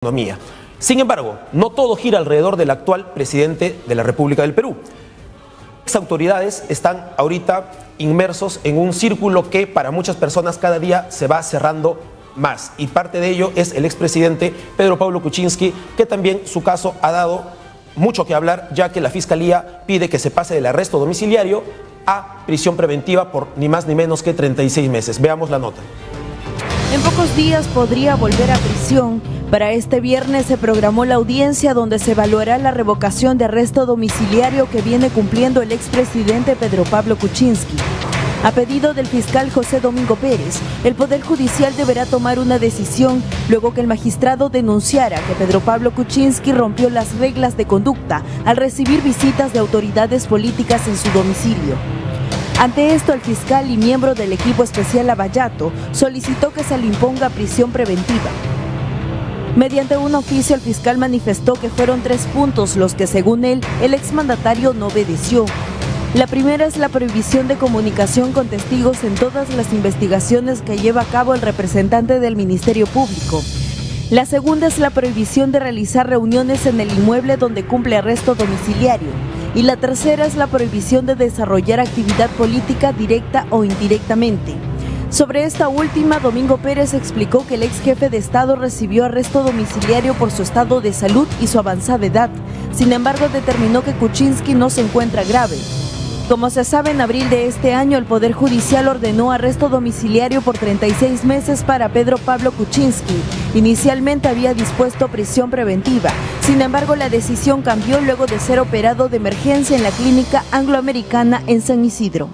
economía. Sin embargo, no todo gira alrededor del actual presidente de la República del Perú. Las autoridades están ahorita inmersos en un círculo que para muchas personas cada día se va cerrando más. Y parte de ello es el expresidente Pedro Pablo Kuczynski, que también su caso ha dado mucho que hablar, ya que la Fiscalía pide que se pase del arresto domiciliario a prisión preventiva por ni más ni menos que 36 meses. Veamos la nota. En pocos días podría volver a prisión. Para este viernes se programó la audiencia donde se evaluará la revocación de arresto domiciliario que viene cumpliendo el expresidente Pedro Pablo Kuczynski. A pedido del fiscal José Domingo Pérez, el Poder Judicial deberá tomar una decisión luego que el magistrado denunciara que Pedro Pablo Kuczynski rompió las reglas de conducta al recibir visitas de autoridades políticas en su domicilio. Ante esto, el fiscal y miembro del equipo especial Lavallato solicitó que se le imponga prisión preventiva. Mediante un oficio, el fiscal manifestó que fueron 3 puntos los que, según él, el exmandatario no obedeció. La primera es la prohibición de comunicación con testigos en todas las investigaciones que lleva a cabo el representante del Ministerio Público. La segunda es la prohibición de realizar reuniones en el inmueble donde cumple arresto domiciliario. Y la tercera es la prohibición de desarrollar actividad política directa o indirectamente. Sobre esta última, Domingo Pérez explicó que el ex jefe de Estado recibió arresto domiciliario por su estado de salud y su avanzada edad. Sin embargo, determinó que Kuczynski no se encuentra grave. Como se sabe, en abril de este año, el Poder Judicial ordenó arresto domiciliario por 36 meses para Pedro Pablo Kuczynski. Inicialmente había dispuesto prisión preventiva. Sin embargo, la decisión cambió luego de ser operado de emergencia en la Clínica Angloamericana en San Isidro.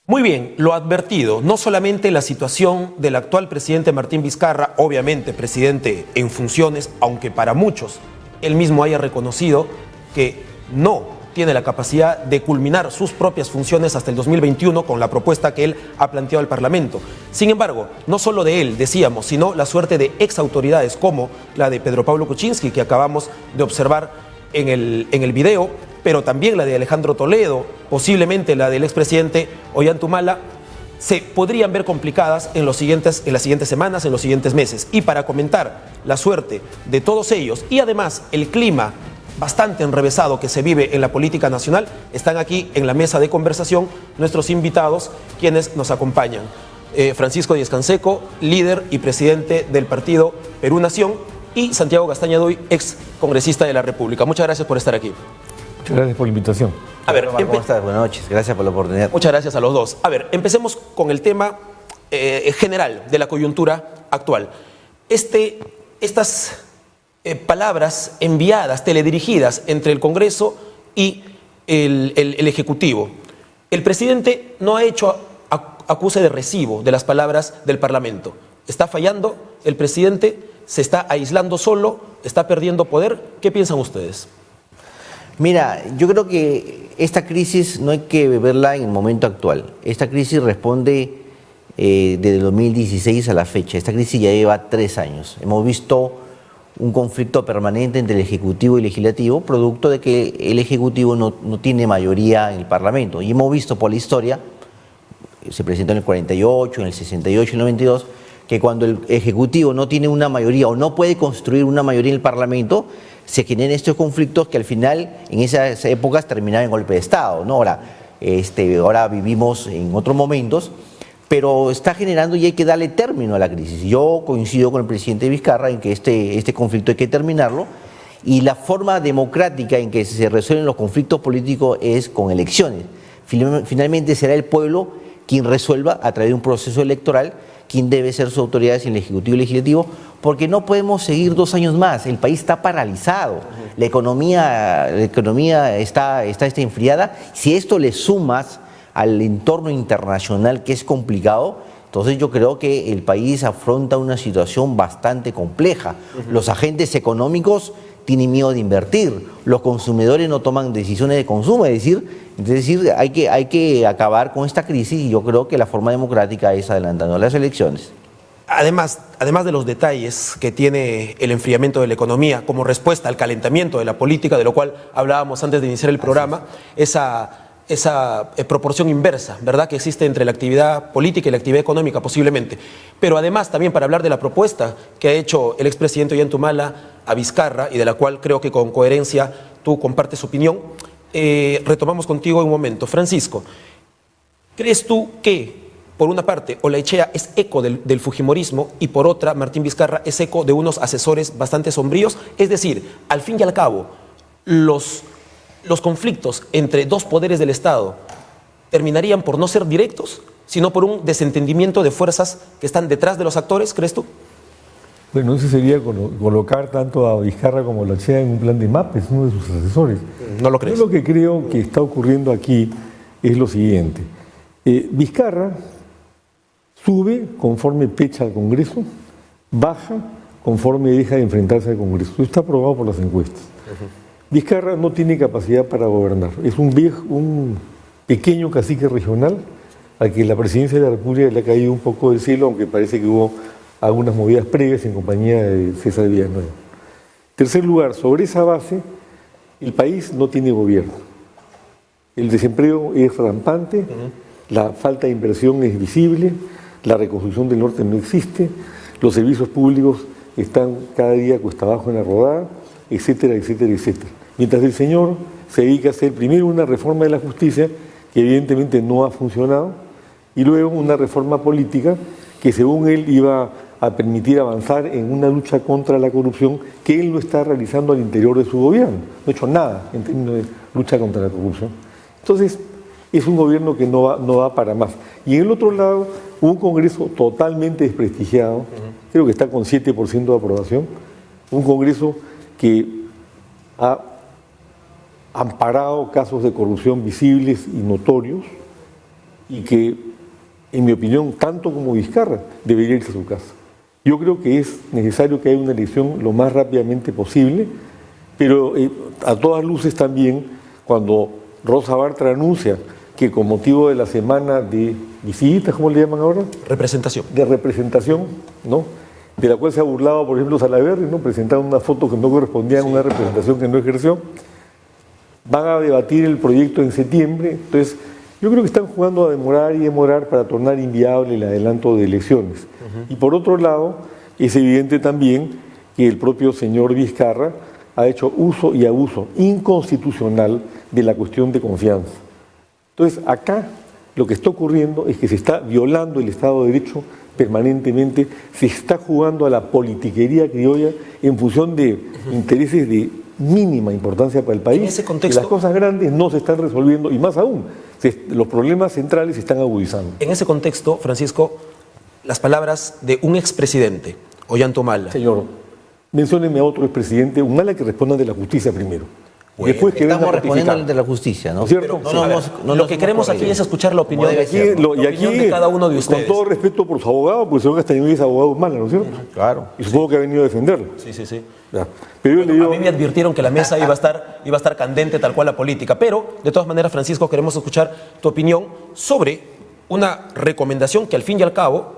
Muy bien, lo advertido, no solamente la situación del actual presidente Martín Vizcarra, obviamente presidente en funciones, aunque para muchos él mismo haya reconocido que no tiene la capacidad de culminar sus propias funciones hasta el 2021 con la propuesta que él ha planteado al Parlamento. Sin embargo, no solo de él, decíamos, sino la suerte de exautoridades como la de Pedro Pablo Kuczynski, que acabamos de observar en el video, pero también la de Alejandro Toledo, posiblemente la del expresidente Ollanta, se podrían ver complicadas en las siguientes semanas, en los siguientes meses. Y para comentar la suerte de todos ellos y además el clima bastante enrevesado que se vive en la política nacional, están aquí en la mesa de conversación nuestros invitados, quienes nos acompañan. Francisco Díez Canseco, líder y presidente del partido Perú Nación, y Santiago Gastaña Duy, ex congresista de la República. Muchas gracias por estar aquí. Muchas gracias por la invitación. A ver, ¿cómo estás? Buenas noches, gracias por la oportunidad. Muchas gracias a los dos. A ver, empecemos con el tema general de la coyuntura actual. Estas palabras enviadas, teledirigidas entre el Congreso y el Ejecutivo. El presidente no ha hecho acuse de recibo de las palabras del Parlamento. ¿Está fallando el presidente? ¿Se está aislando solo? ¿Está perdiendo poder? ¿Qué piensan ustedes? Mira, yo creo que esta crisis no hay que verla en el momento actual. Esta crisis responde desde 2016 a la fecha. Esta crisis ya lleva 3 años. Hemos visto un conflicto permanente entre el Ejecutivo y el Legislativo, producto de que el Ejecutivo no tiene mayoría en el Parlamento. Y hemos visto por la historia, se presentó en el 48, en el 68 y el 92, que cuando el Ejecutivo no tiene una mayoría o no puede construir una mayoría en el Parlamento, se generan estos conflictos que al final, en esas épocas, terminaban en golpe de Estado, ¿no? Ahora vivimos en otros momentos, pero está generando y hay que darle término a la crisis. Yo coincido con el presidente Vizcarra en que este conflicto hay que terminarlo, y la forma democrática en que se resuelven los conflictos políticos es con elecciones. Finalmente será el pueblo quien resuelva a través de un proceso electoral quién debe ser sus autoridades en el Ejecutivo y Legislativo, porque no podemos seguir 2 años más. El país está paralizado, la economía está enfriada. Si esto le sumas al entorno internacional, que es complicado, entonces yo creo que el país afronta una situación bastante compleja. Los agentes económicos tienen miedo de invertir, los consumidores no toman decisiones de consumo, es decir, hay que acabar con esta crisis, y yo creo que la forma democrática es adelantando las elecciones. Además de los detalles que tiene el enfriamiento de la economía como respuesta al calentamiento de la política, de lo cual hablábamos antes de iniciar el programa, esa proporción inversa, ¿verdad?, que existe entre la actividad política y la actividad económica posiblemente. Pero además también para hablar de la propuesta que ha hecho el expresidente Ollanta a Vizcarra y de la cual creo que con coherencia tú compartes su opinión, retomamos contigo en un momento. Francisco, ¿crees tú que por una parte Olaechea es eco del fujimorismo y por otra Martín Vizcarra es eco de unos asesores bastante sombríos? Es decir, al fin y al cabo, los conflictos entre dos poderes del Estado terminarían por no ser directos, sino por un desentendimiento de fuerzas que están detrás de los actores, ¿crees tú? Bueno, eso sería colocar tanto a Vizcarra como a Olaechea en un plan de MAPES, uno de sus asesores. ¿No lo crees? Yo lo que creo que está ocurriendo aquí es lo siguiente. Vizcarra sube conforme pecha al Congreso, baja conforme deja de enfrentarse al Congreso. Eso está aprobado por las encuestas. Vizcarra no tiene capacidad para gobernar. Es un pequeño cacique regional al que la presidencia de la República le ha caído un poco del cielo, aunque parece que hubo algunas movidas previas en compañía de César Villanueva. Tercer lugar, sobre esa base, el país no tiene gobierno. El desempleo es rampante, la falta de inversión es visible, la reconstrucción del norte no existe, los servicios públicos están cada día cuesta abajo en la rodada, etcétera, etcétera, etcétera. Mientras el señor se dedica a hacer primero una reforma de la justicia que evidentemente no ha funcionado y luego una reforma política que según él iba a permitir avanzar en una lucha contra la corrupción que él no está realizando al interior de su gobierno. No ha hecho nada en términos de lucha contra la corrupción. Entonces, es un gobierno que no va para más. Y en el otro lado, un Congreso totalmente desprestigiado, creo que está con 7% de aprobación, un Congreso que ha amparado casos de corrupción visibles y notorios y que, en mi opinión, tanto como Vizcarra, debería irse a su casa. Yo creo que es necesario que haya una elección lo más rápidamente posible, pero a todas luces también, cuando Rosa Bartra anuncia que con motivo de la semana de visitas, ¿cómo le llaman ahora? Representación. De representación, ¿no? De la cual se ha burlado, por ejemplo, Salaverry, ¿no? Presentaron una foto que no correspondía a una representación que no ejerció. Van a debatir el proyecto en septiembre. Entonces, yo creo que están jugando a demorar y demorar para tornar inviable el adelanto de elecciones. Y por otro lado, es evidente también que el propio señor Vizcarra ha hecho uso y abuso inconstitucional de la cuestión de confianza. Entonces, acá lo que está ocurriendo es que se está violando el Estado de Derecho permanentemente, se está jugando a la politiquería criolla en función de intereses de mínima importancia para el país. En ese contexto, las cosas grandes no se están resolviendo y más aún, los problemas centrales se están agudizando. En ese contexto, Francisco, las palabras de un expresidente, Ollanta Humala. Señor, mencióneme a otro expresidente, Humala, que responda de la justicia primero. Bueno, después que estamos respondiendo de la justicia, ¿no? ¿Cierto? Lo que queremos aquí es escuchar la opinión, y aquí, de cada uno de ustedes. Con todo respeto por su abogado, porque el señor Castañeda es abogado Humala, ¿no es cierto? Claro. Y supongo que ha venido a defenderlo. Sí. Ya. Pero yo le digo, a mí me advirtieron que la mesa iba a estar candente tal cual la política, pero de todas maneras, Francisco, queremos escuchar tu opinión sobre una recomendación que al fin y al cabo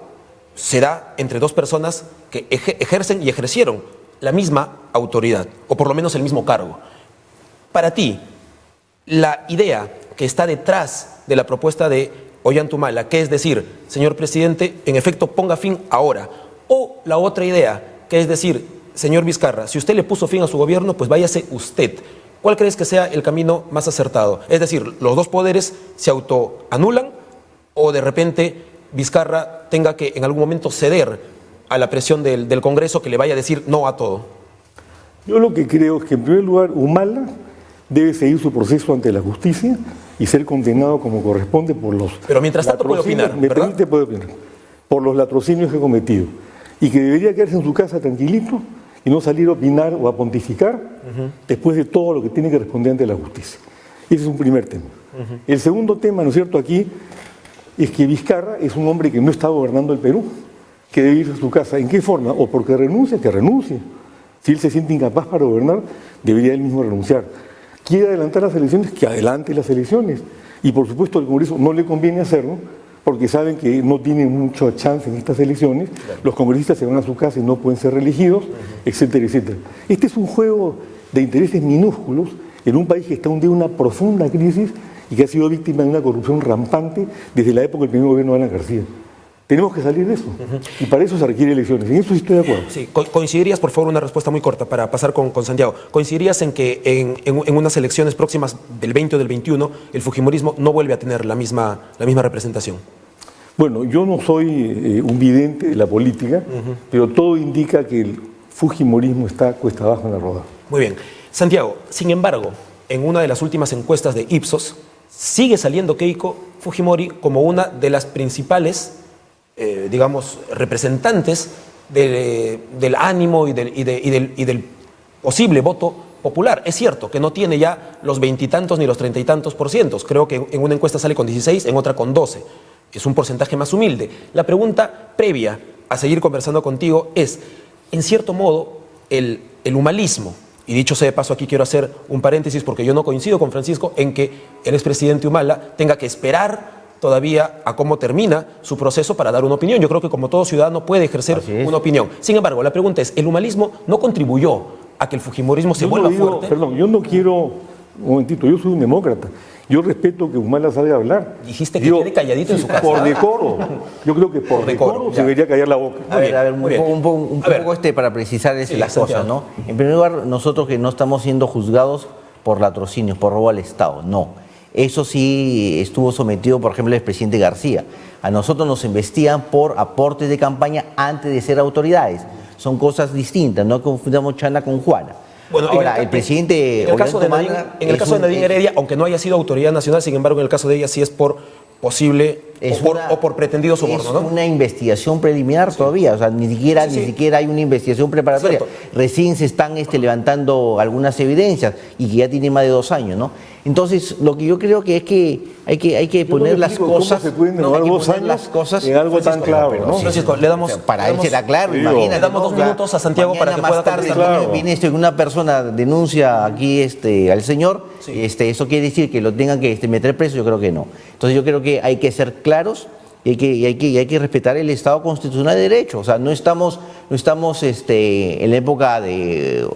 se da entre dos personas que ejercen y ejercieron la misma autoridad, o por lo menos el mismo cargo. Para ti, la idea que está detrás de la propuesta de Ollanta Humala, que es decir, señor presidente, en efecto ponga fin ahora, o la otra idea, que es decir, señor Vizcarra, si usted le puso fin a su gobierno, pues váyase usted. ¿Cuál crees que sea el camino más acertado? Es decir, ¿los dos poderes se autoanulan o de repente Vizcarra tenga que en algún momento ceder a la presión del Congreso que le vaya a decir no a todo? Yo lo que creo es que en primer lugar Humala debe seguir su proceso ante la justicia y ser condenado como corresponde por los... Pero mientras tanto puede opinar, ¿verdad? Permite, puede opinar. Por los latrocinios que ha cometido. Y que debería quedarse en su casa tranquilito y no salir a opinar o a pontificar después de todo lo que tiene que responder ante la justicia. Ese es un primer tema. El segundo tema, ¿no es cierto?, aquí es que Vizcarra es un hombre que no está gobernando el Perú, que debe irse a su casa. ¿En qué forma? O porque renuncie, que renuncie. Si él se siente incapaz para gobernar, debería él mismo renunciar. Quiere adelantar las elecciones, que adelante las elecciones. Y por supuesto al Congreso no le conviene hacerlo, porque saben que no tienen mucha chance en estas elecciones, los congresistas se van a su casa y no pueden ser reelegidos, etcétera, etcétera. Este es un juego de intereses minúsculos en un país que está hundido en una profunda crisis y que ha sido víctima de una corrupción rampante desde la época del primer gobierno de Alan García. Tenemos que salir de eso. Y para eso se requiere elecciones. En eso sí estoy de acuerdo. Sí, coincidirías, por favor, una respuesta muy corta para pasar con Santiago. ¿Coincidirías en que en unas elecciones próximas del 20 o del 21 el fujimorismo no vuelve a tener la misma representación? Bueno, yo no soy un vidente de la política, pero todo indica que el fujimorismo está cuesta abajo en la roda. Muy bien. Santiago, sin embargo, en una de las últimas encuestas de Ipsos, sigue saliendo Keiko Fujimori como una de las principales digamos, representantes del ánimo y del posible voto popular. Es cierto que no tiene ya los 20 y tantos ni los 30 y tantos %. Creo que en una encuesta sale con 16, en otra con 12. Es un porcentaje más humilde. La pregunta previa a seguir conversando contigo es, en cierto modo, el humanismo, y dicho sea de paso aquí quiero hacer un paréntesis porque yo no coincido con Francisco en que el expresidente Humala tenga que esperar todavía a cómo termina su proceso para dar una opinión. Yo creo que como todo ciudadano puede ejercer una opinión. Sin embargo, la pregunta es, ¿el humanismo no contribuyó a que el fujimorismo se vuelva fuerte? Perdón, yo no quiero, un momentito, yo soy un demócrata. Yo respeto que Humala salga a hablar. Dijiste que quede calladito en su casa. Por decoro. Yo creo que por decoro se debería callar la boca. A ver, un poco para precisar las cosas, ¿no? En primer lugar, nosotros que no estamos siendo juzgados por latrocinios, por robo al Estado, no. Eso sí estuvo sometido, por ejemplo, el expresidente García. A nosotros nos investigan por aportes de campaña antes de ser autoridades. Son cosas distintas, no confundamos Chana con Juana. Bueno, ahora, el presidente... En el caso de Nadine Heredia, aunque no haya sido autoridad nacional, sin embargo, en el caso de ella sí es por posible o por pretendido soborno, ¿no? Es una investigación preliminar todavía, o sea, ni siquiera hay una investigación preparatoria. Recién se están levantando algunas evidencias y que ya tiene más de 2 años, ¿no? Entonces, lo que yo creo que es que hay que poner las cosas... ¿Cómo se pueden demorar 2 años en algo tan claro, no? Francisco, le damos... Para él será claro, imagínate. Le damos 2 minutos a Santiago para que pueda contestar. Viene una persona denuncia aquí al señor, eso quiere decir que lo tengan que meter preso, yo creo que no. Entonces yo creo que hay que ser claros y hay que respetar el Estado constitucional de derecho. O sea, no estamos en la época de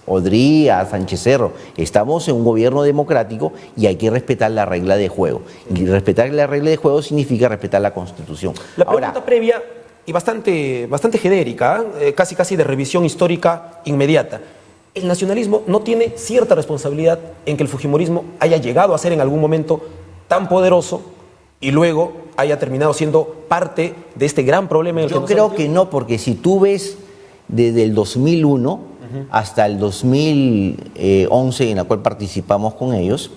Odría, Sánchez Cerro. Estamos en un gobierno democrático y hay que respetar la regla de juego. Y respetar la regla de juego significa respetar la Constitución. La pregunta previa y bastante genérica, casi de revisión histórica inmediata. ¿El nacionalismo no tiene cierta responsabilidad en que el fujimorismo haya llegado a ser en algún momento tan poderoso y luego haya terminado siendo parte de este gran problema en el que nos creo que no, porque si tú ves desde el 2001 hasta el 2011, en la cual participamos con ellos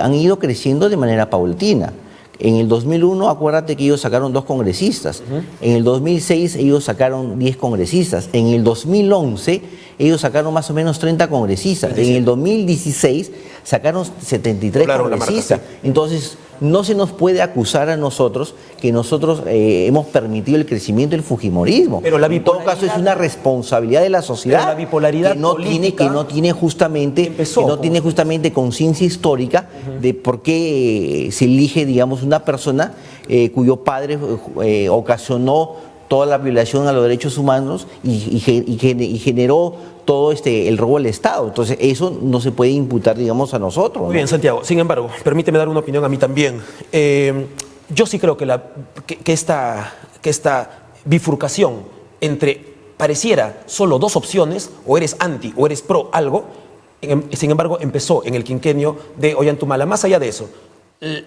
han ido creciendo de manera paulatina. En el 2001, acuérdate que ellos sacaron 2 congresistas. En el 2006, ellos sacaron 10 congresistas. En el 2011, ellos sacaron más o menos 30 congresistas. En el 2016, sacaron 73 congresistas. Entonces, no se nos puede acusar a nosotros que nosotros hemos permitido el crecimiento del fujimorismo. Pero en todo caso, es una responsabilidad de la sociedad. Pero la bipolaridad que no tiene justamente conciencia histórica de por qué se elige, digamos, una persona cuyo padre ocasionó toda la violación a los derechos humanos y generó todo el robo al Estado. Entonces, eso no se puede imputar, digamos, a nosotros. Muy bien, Santiago. Sin embargo, permíteme dar una opinión a mí también. Yo sí creo que esta bifurcación entre pareciera solo 2 opciones, o eres anti o eres pro algo, sin embargo, empezó en el quinquenio de Ollantumala. Más allá de eso,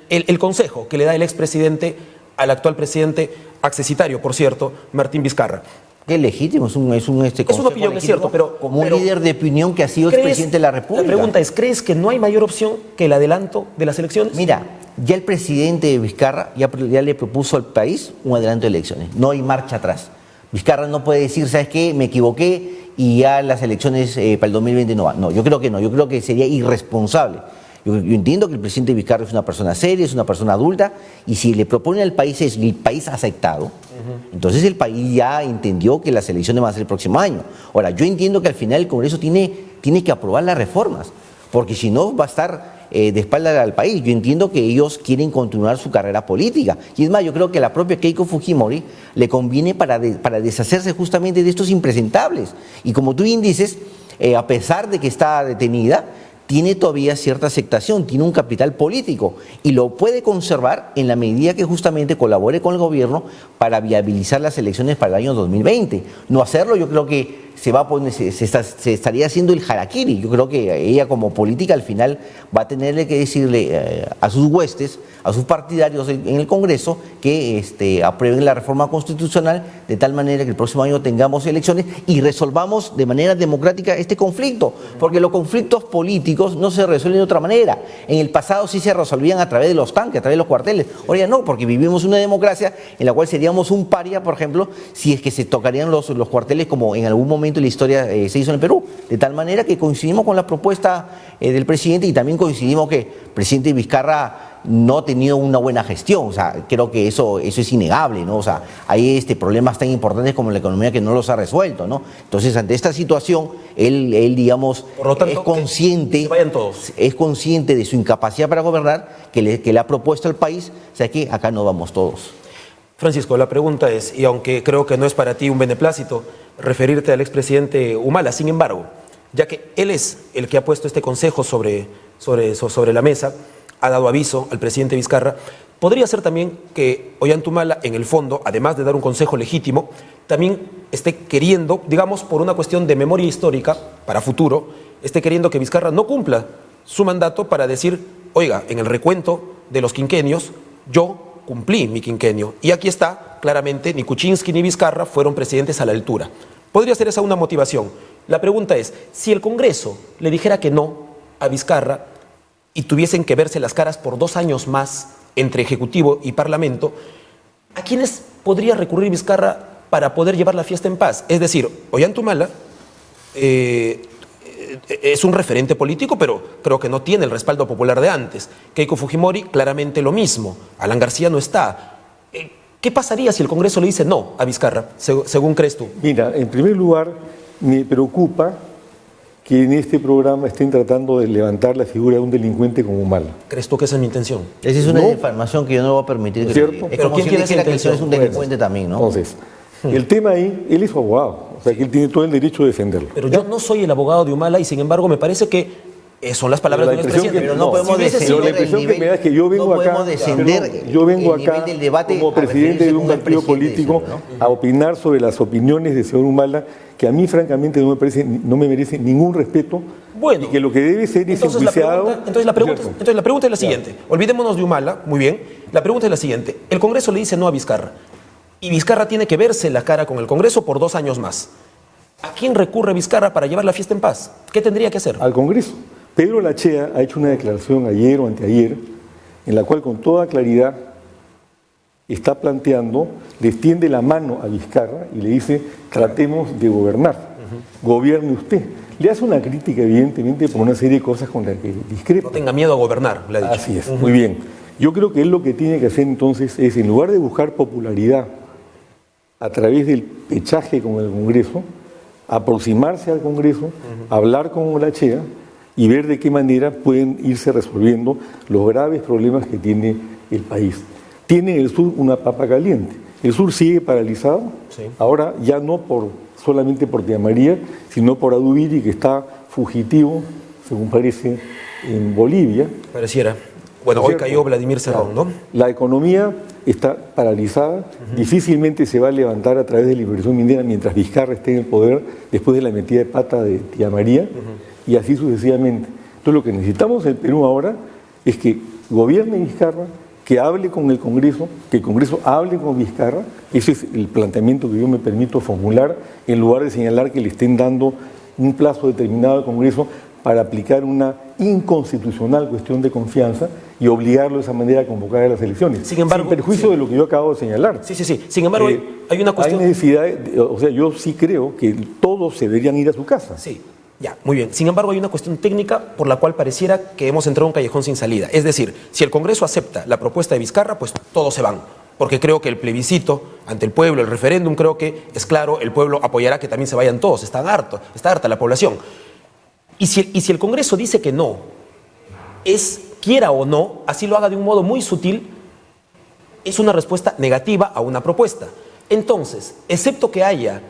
el consejo que le da el expresidente al actual presidente, accesitario, por cierto, Martín Vizcarra. Qué legítimo, es una opinión, es cierto, pero... Como un líder de opinión que ha sido expresidente de la República. La pregunta es, ¿crees que no hay mayor opción que el adelanto de las elecciones? Mira, ya el presidente Vizcarra ya le propuso al país un adelanto de elecciones. No hay marcha atrás. Vizcarra no puede decir, ¿sabes qué? Me equivoqué y ya las elecciones para el 2020 no van. No, yo creo que no. Yo creo que sería irresponsable. Yo entiendo que el presidente Vizcarra es una persona seria, es una persona adulta, y si le propone al país eso y el país ha aceptado, entonces el país ya entendió que las elecciones van a ser el próximo año. Ahora, yo entiendo que al final el Congreso tiene que aprobar las reformas, porque si no va a estar de espalda al país. Yo entiendo que ellos quieren continuar su carrera política. Y es más, yo creo que a la propia Keiko Fujimori le conviene para deshacerse justamente de estos impresentables. Y como tú bien dices, a pesar de que está detenida, tiene todavía cierta aceptación, tiene un capital político y lo puede conservar en la medida que justamente colabore con el gobierno para viabilizar las elecciones para el año 2020. No hacerlo, yo creo que se va a poner, se estaría haciendo el harakiri. Yo creo que ella como política al final va a tenerle que decirle a sus huestes, a sus partidarios en el Congreso que aprueben la reforma constitucional de tal manera que el próximo año tengamos elecciones y resolvamos de manera democrática este conflicto, porque los conflictos políticos no se resuelven de otra manera. En el pasado sí se resolvían a través de los tanques, a través de los cuarteles. Ahora ya no, porque vivimos una democracia en la cual seríamos un paria, por ejemplo, si es que se tocarían los cuarteles como en algún momento en la historia se hizo en el Perú. De tal manera que coincidimos con la propuesta del presidente y también coincidimos que el presidente Vizcarra no ha tenido una buena gestión. O sea, creo que eso es innegable, ¿no? O sea, hay problemas tan importantes como la economía que no los ha resuelto, ¿no? Entonces, ante esta situación, él digamos, por lo tanto, es consciente, que se vayan todos. Es consciente de su incapacidad para gobernar, que le ha propuesto al país, o sea que acá no vamos todos. Francisco, la pregunta es, y aunque creo que no es para ti un beneplácito referirte al expresidente Humala, sin embargo, ya que él es el que ha puesto este consejo sobre la mesa, ha dado aviso al presidente Vizcarra, podría ser también que Ollanta Humala, en el fondo, además de dar un consejo legítimo, también esté queriendo, digamos, por una cuestión de memoria histórica para futuro, esté queriendo que Vizcarra no cumpla su mandato para decir, oiga, en el recuento de los quinquenios, yo cumplí mi quinquenio. Y aquí está, claramente, ni Kuczynski ni Vizcarra fueron presidentes a la altura. Podría ser esa una motivación. La pregunta es, si el Congreso le dijera que no a Vizcarra y tuviesen que verse las caras por 2 años más entre Ejecutivo y Parlamento, ¿a quiénes podría recurrir Vizcarra para poder llevar la fiesta en paz? Es decir, Ollanta Humala es un referente político, pero creo que no tiene el respaldo popular de antes. Keiko Fujimori, claramente lo mismo. Alan García no está. ¿Qué pasaría si el Congreso le dice no a Vizcarra, según crees tú? Mira, en primer lugar, me preocupa que en este programa estén tratando de levantar la figura de un delincuente como Humala. ¿Crees tú que esa es mi intención? Esa es una información que yo no voy a permitir. ¿Cierto? Es como si él dijera que él es un delincuente también, ¿no? Entonces, el tema ahí, él es abogado, o sea que él tiene todo el derecho de defenderlo. Pero yo no soy el abogado de Humala y sin embargo me parece que son las palabras del expresidente. Pero no podemos descender la impresión que me da es que yo vengo acá, del debate como presidente de un partido político a opinar sobre las opiniones del señor Humala, que a mí francamente no me merece ningún respeto. Bueno, y que lo que debe ser es enjuiciado. Entonces la pregunta es la siguiente. Olvidémonos de Humala, muy bien. La pregunta es la siguiente. El Congreso le dice no a Vizcarra. Y Vizcarra tiene que verse la cara con el Congreso por 2 años más. ¿A quién recurre Vizcarra para llevar la fiesta en paz? ¿Qué tendría que hacer? Al Congreso. Pedro Lachea ha hecho una declaración ayer o anteayer en la cual con toda claridad está planteando, le extiende la mano a Vizcarra y le dice, tratemos de gobernar, gobierne usted. Le hace una crítica evidentemente por una serie de cosas con las que discrepa. No tenga miedo a gobernar, le ha dicho. Así es, muy bien. Yo creo que él lo que tiene que hacer entonces es, en lugar de buscar popularidad a través del pechaje con el Congreso, aproximarse al Congreso, hablar con Lachea y ver de qué manera pueden irse resolviendo los graves problemas que tiene el país. Tiene en el sur una papa caliente. El sur sigue paralizado, sí. Ahora ya no solamente por Tía María, sino por Adubiri, que está fugitivo, según parece, en Bolivia. Pareciera. Bueno, hoy cayó Vladimir Cerrón, ¿no? La economía está paralizada, difícilmente se va a levantar a través de la inversión minera mientras Vizcarra esté en el poder después de la metida de pata de Tía María, y así sucesivamente. Entonces lo que necesitamos en Perú ahora es que gobierne Vizcarra, que hable con el Congreso, que el Congreso hable con Vizcarra. Ese es el planteamiento que yo me permito formular, en lugar de señalar que le estén dando un plazo determinado al Congreso para aplicar una inconstitucional cuestión de confianza y obligarlo de esa manera a convocar a las elecciones. Sin embargo, sin perjuicio de lo que yo acabo de señalar. Sí. Sin embargo, hay una cuestión... Hay necesidad, o sea, yo sí creo que todos se deberían ir a su casa. Sí, ya, muy bien. Sin embargo, hay una cuestión técnica por la cual pareciera que hemos entrado en un callejón sin salida. Es decir, si el Congreso acepta la propuesta de Vizcarra, pues todos se van. Porque creo que el plebiscito ante el pueblo, el referéndum, creo que es claro, el pueblo apoyará que también se vayan todos. Está harta la población. Y si el Congreso dice que no, quiera o no, así lo haga de un modo muy sutil, es una respuesta negativa a una propuesta. Entonces, excepto que haya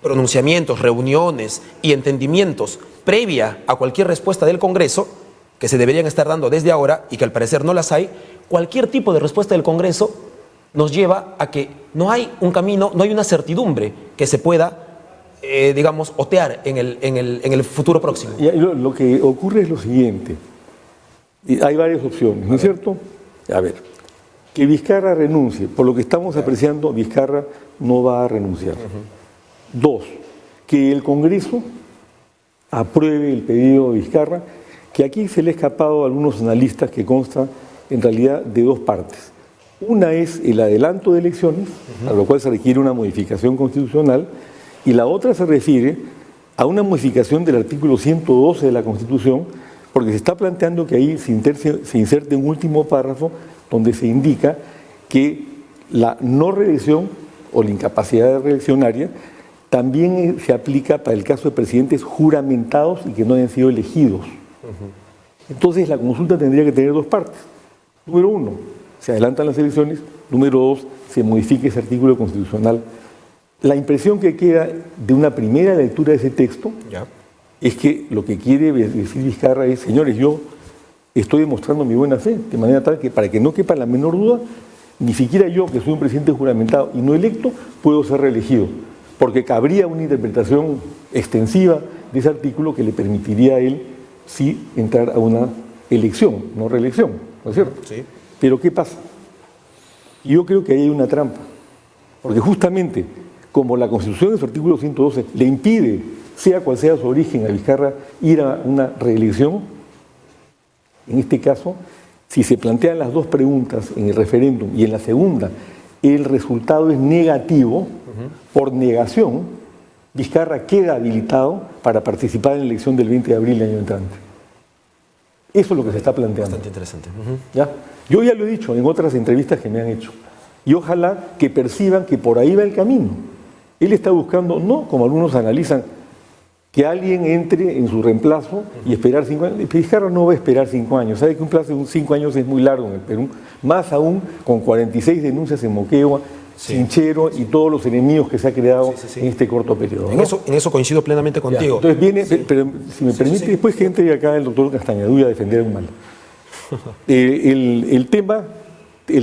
pronunciamientos, reuniones y entendimientos previa a cualquier respuesta del Congreso, que se deberían estar dando desde ahora y que al parecer no las hay, cualquier tipo de respuesta del Congreso nos lleva a que no hay un camino, no hay una certidumbre que se pueda, digamos, otear en el futuro próximo. Y lo que ocurre es lo siguiente. Hay varias opciones, ¿no es cierto? A ver, que Vizcarra renuncie. Por lo que estamos apreciando, Vizcarra no va a renunciar. Dos, que el Congreso apruebe el pedido de Vizcarra, que aquí se le ha escapado a algunos analistas que consta en realidad de dos partes. Una es el adelanto de elecciones, a lo cual se requiere una modificación constitucional, y la otra se refiere a una modificación del artículo 112 de la Constitución, porque se está planteando que ahí se inserte un último párrafo donde se indica que la no reelección o la incapacidad reeleccionaria también se aplica para el caso de presidentes juramentados y que no hayan sido elegidos. Entonces la consulta tendría que tener dos partes. Número uno, se adelantan las elecciones. Número dos, se modifica ese artículo constitucional. La impresión que queda de una primera lectura de ese texto es que lo que quiere decir Vizcarra es, señores, yo estoy demostrando mi buena fe, de manera tal que para que no quepa la menor duda, ni siquiera yo, que soy un presidente juramentado y no electo, puedo ser reelegido, porque cabría una interpretación extensiva de ese artículo que le permitiría a él sí entrar a una elección, no reelección, ¿no es cierto? Sí. Pero ¿qué pasa? Yo creo que ahí hay una trampa, porque justamente como la Constitución en su artículo 112 le impide, sea cual sea su origen, a Vizcarra ir a una reelección, en este caso, si se plantean las dos preguntas en el referéndum y en la segunda el resultado es negativo, por negación, Vizcarra queda habilitado para participar en la elección del 20 de abril del año entrante. Eso es lo que se está planteando. Bastante interesante. ¿Ya? Yo ya lo he dicho en otras entrevistas que me han hecho. Y ojalá que perciban que por ahí va el camino. Él está buscando, no como algunos analizan, que alguien entre en su reemplazo y esperar 5 años. Vizcarra no va a esperar 5 años. Sabe que un plazo de 5 años es muy largo en el Perú. Más aún con 46 denuncias en Moquegua, Chinchero y todos los enemigos que se ha creado en este corto periodo. En eso coincido plenamente contigo. Ya, entonces viene, pero si me permite, después que entre acá el doctor Castañadulla a defender un mal. El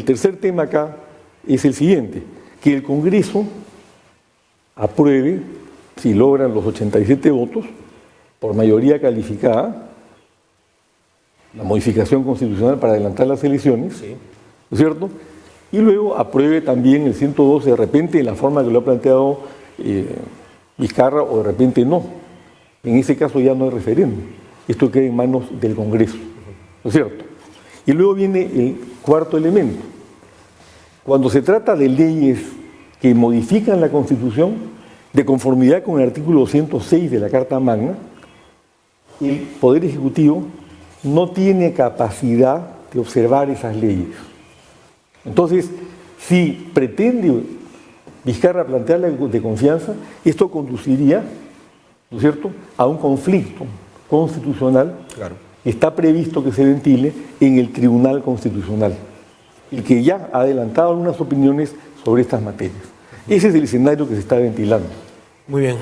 tercer tema acá es el siguiente, que el Congreso apruebe, si logran los 87 votos, por mayoría calificada, la modificación constitucional para adelantar las elecciones, ¿no es cierto? Y luego apruebe también el 112 de repente en la forma que lo ha planteado Vizcarra o de repente no. En ese caso ya no hay referéndum. Esto queda en manos del Congreso, ¿no es cierto? Y luego viene el cuarto elemento. Cuando se trata de leyes que modifican la Constitución, de conformidad con el artículo 206 de la Carta Magna, el Poder Ejecutivo no tiene capacidad de observar esas leyes. Entonces, si pretende Vizcarra plantearla de confianza, esto conduciría, ¿no es cierto?, a un conflicto constitucional que está previsto que se ventile en el Tribunal Constitucional, el que ya ha adelantado algunas opiniones sobre estas materias. Ese es el escenario que se está ventilando. Muy bien.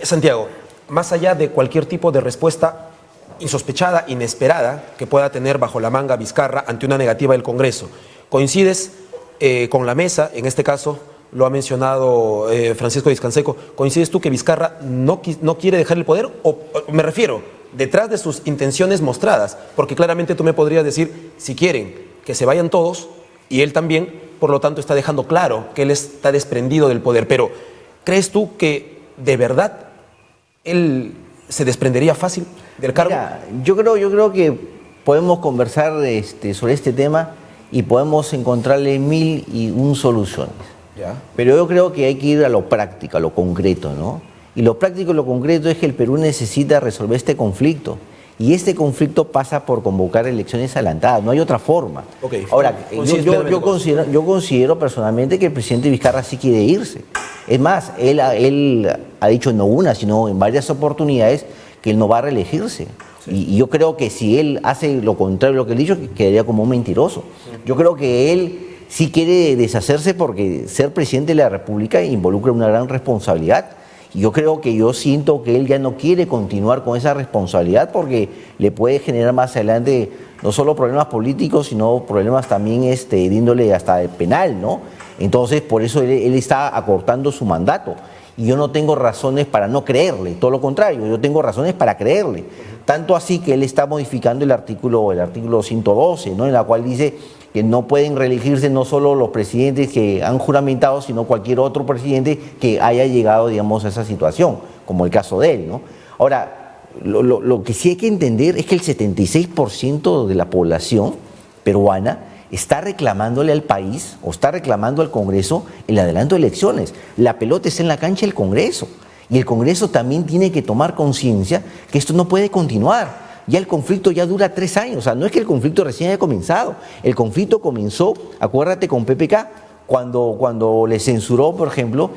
Santiago, más allá de cualquier tipo de respuesta insospechada, inesperada, que pueda tener bajo la manga Vizcarra ante una negativa del Congreso, ¿coincides con la mesa, en este caso lo ha mencionado Francisco Vizcanseco, coincides tú que Vizcarra no quiere dejar el poder? O me refiero, detrás de sus intenciones mostradas, porque claramente tú me podrías decir, si quieren que se vayan todos, y él también, por lo tanto está dejando claro que él está desprendido del poder, pero ¿crees tú que de verdad él se desprendería fácil del cargo? Mira, yo creo que podemos conversar sobre este tema y podemos encontrarle 1001 soluciones. Ya. Pero yo creo que hay que ir a lo práctico, a lo concreto, ¿no? Y lo práctico y lo concreto es que el Perú necesita resolver este conflicto. Y este conflicto pasa por convocar elecciones adelantadas, no hay otra forma. Okay. Ahora, yo considero personalmente que el presidente Vizcarra sí quiere irse. Es más, él ha dicho no una, sino en varias oportunidades que él no va a reelegirse. Y yo creo que si él hace lo contrario de lo que él ha dicho, quedaría como un mentiroso. Yo creo que él sí quiere deshacerse porque ser presidente de la República involucra una gran responsabilidad Yo siento que él ya no quiere continuar con esa responsabilidad porque le puede generar más adelante no solo problemas políticos, sino problemas también de índole hasta penal, ¿no? Entonces, por eso él está acortando su mandato. Y yo no tengo razones para no creerle, todo lo contrario, yo tengo razones para creerle. Tanto así que él está modificando el artículo 112, ¿no? En la cual dice que no pueden reelegirse no solo los presidentes que han juramentado, sino cualquier otro presidente que haya llegado, digamos, a esa situación, como el caso de él, ¿no? Ahora, lo que sí hay que entender es que el 76% de la población peruana está reclamándole al país o está reclamando al Congreso el adelanto de elecciones. La pelota está en la cancha del Congreso y el Congreso también tiene que tomar conciencia que esto no puede continuar. Ya el conflicto ya dura 3 años, o sea, no es que el conflicto recién haya comenzado. El conflicto comenzó, acuérdate, con PPK, cuando le censuró, por ejemplo,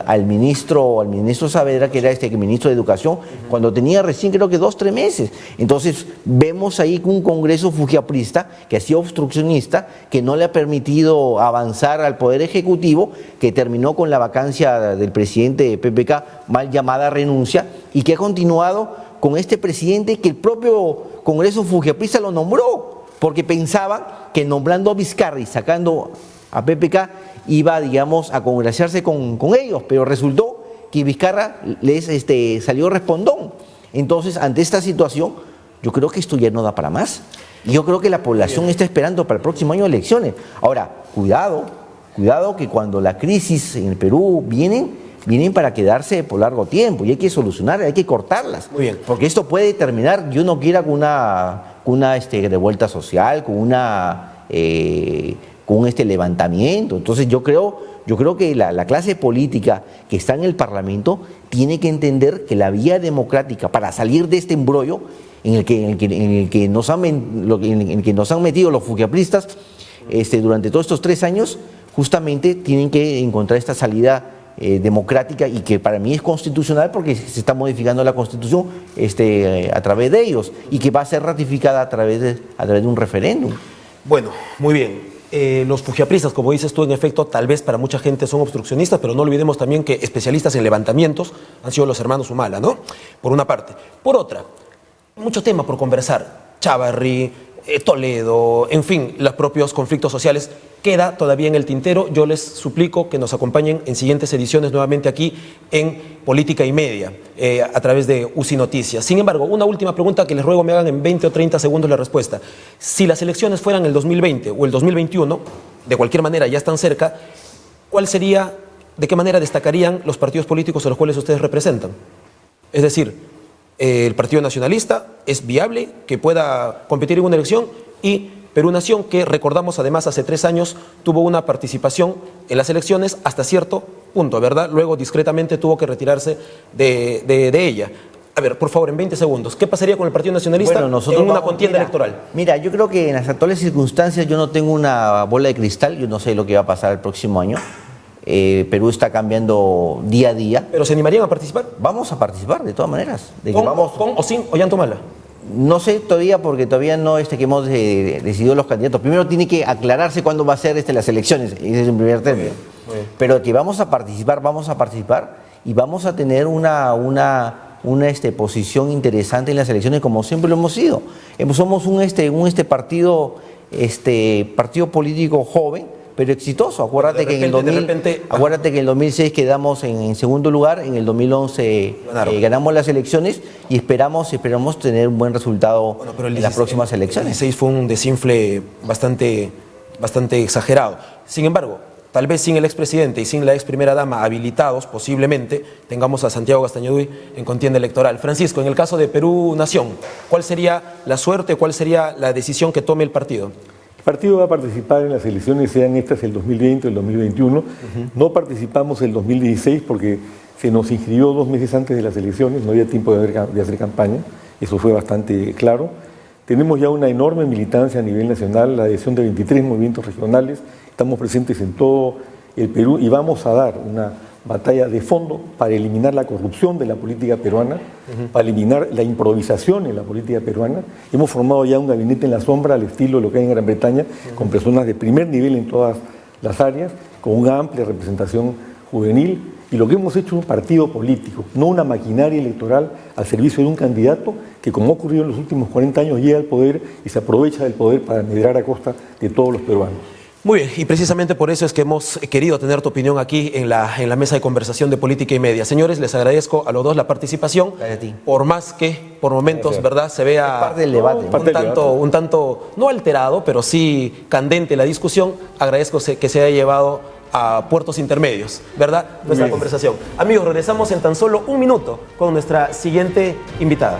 al ministro Saavedra, que era el ministro de Educación, cuando tenía recién creo que 2 o 3 meses. Entonces vemos ahí un Congreso fujiaprista que ha sido obstruccionista, que no le ha permitido avanzar al Poder Ejecutivo, que terminó con la vacancia del presidente de PPK, mal llamada renuncia, y que ha continuado con este presidente que el propio Congreso fujiaprista lo nombró, porque pensaba que nombrando a Vizcarra y sacando a PPK iba, digamos, a congraciarse con ellos, pero resultó que Vizcarra les salió respondón. Entonces, ante esta situación, yo creo que esto ya no da para más. Y yo creo que la población está esperando para el próximo año elecciones. Ahora, cuidado que cuando la crisis en el Perú vienen para quedarse por largo tiempo y hay que solucionar, hay que cortarlas. Muy bien. Porque esto puede terminar, yo no quiera con una revuelta social, con un levantamiento. Entonces yo creo que la clase política que está en el Parlamento tiene que entender que la vía democrática para salir de este embrollo en el que nos han metido los fujiapristas durante todos estos 3 años, justamente tienen que encontrar esta salida democrática y que para mí es constitucional porque se está modificando la Constitución a través de ellos y que va a ser ratificada a través de un referéndum. Bueno, muy bien. Los fujiapristas, como dices tú, en efecto, tal vez para mucha gente son obstruccionistas, pero no olvidemos también que especialistas en levantamientos han sido los hermanos Humala, ¿no? Por una parte. Por otra, mucho tema por conversar. Chávarri, Toledo, en fin, los propios conflictos sociales, queda todavía en el tintero. Yo les suplico que nos acompañen en siguientes ediciones nuevamente aquí en Política y Media, a través de UCI Noticias. Sin embargo, una última pregunta que les ruego me hagan en 20 o 30 segundos la respuesta. Si las elecciones fueran el 2020 o el 2021, de cualquier manera ya están cerca, ¿de qué manera destacarían los partidos políticos a los cuales ustedes representan? Es decir, el Partido Nacionalista es viable que pueda competir en una elección y Perú Nación, que recordamos además hace 3 años tuvo una participación en las elecciones hasta cierto punto, ¿verdad? Luego discretamente tuvo que retirarse de ella. A ver, por favor, en 20 segundos, ¿qué pasaría con el Partido Nacionalista en una contienda electoral? Mira, yo creo que en las actuales circunstancias yo no tengo una bola de cristal, yo no sé lo que va a pasar el próximo año. Perú está cambiando día a día. ¿Pero se animarían a participar? Vamos a participar, de todas maneras. ¿Con o sin Ollanta Humala? No sé todavía, porque todavía no que hemos decidido los candidatos. Primero tiene que aclararse cuándo va a ser las elecciones, ese es un primer término. Pero que vamos a participar y vamos a tener una posición interesante en las elecciones, como siempre lo hemos sido. Somos un partido político joven, pero exitoso. Acuérdate que en el 2006 quedamos en segundo lugar, en el 2011 ganamos las elecciones y esperamos tener un buen resultado en las próximas elecciones. El 2016 fue un desinfle bastante exagerado. Sin embargo, tal vez sin el expresidente y sin la ex primera dama habilitados, posiblemente tengamos a Santiago Gastañeduy en contienda electoral. Francisco, en el caso de Perú Nación, ¿cuál sería la suerte, cuál sería la decisión que tome el partido? El partido va a participar en las elecciones, sean estas el 2020 o el 2021. No participamos el 2016 porque se nos inscribió 2 meses antes de las elecciones, no había tiempo de hacer campaña, eso fue bastante claro. Tenemos ya una enorme militancia a nivel nacional, la adhesión de 23 movimientos regionales, estamos presentes en todo el Perú y vamos a dar una batalla de fondo para eliminar la corrupción de la política peruana, para eliminar la improvisación en la política peruana. Hemos formado ya un gabinete en la sombra al estilo de lo que hay en Gran Bretaña, con personas de primer nivel en todas las áreas, con una amplia representación juvenil Y lo que hemos hecho es un partido político, no una maquinaria electoral al servicio de un candidato que, como ha ocurrido en los últimos 40 años, llega al poder y se aprovecha del poder para medrar a costa de todos los peruanos. Muy bien, y precisamente por eso es que hemos querido tener tu opinión aquí en la mesa de conversación de Política y Media. Señores, les agradezco a los dos la participación. Gracias a ti. Por más que por momentos, ¿verdad?, se vea Es parte del debate. un tanto, no alterado, pero sí candente la discusión, agradezco que se haya llevado a puertos intermedios, ¿verdad?, nuestra conversación. Amigos, regresamos en tan solo un minuto con nuestra siguiente invitada.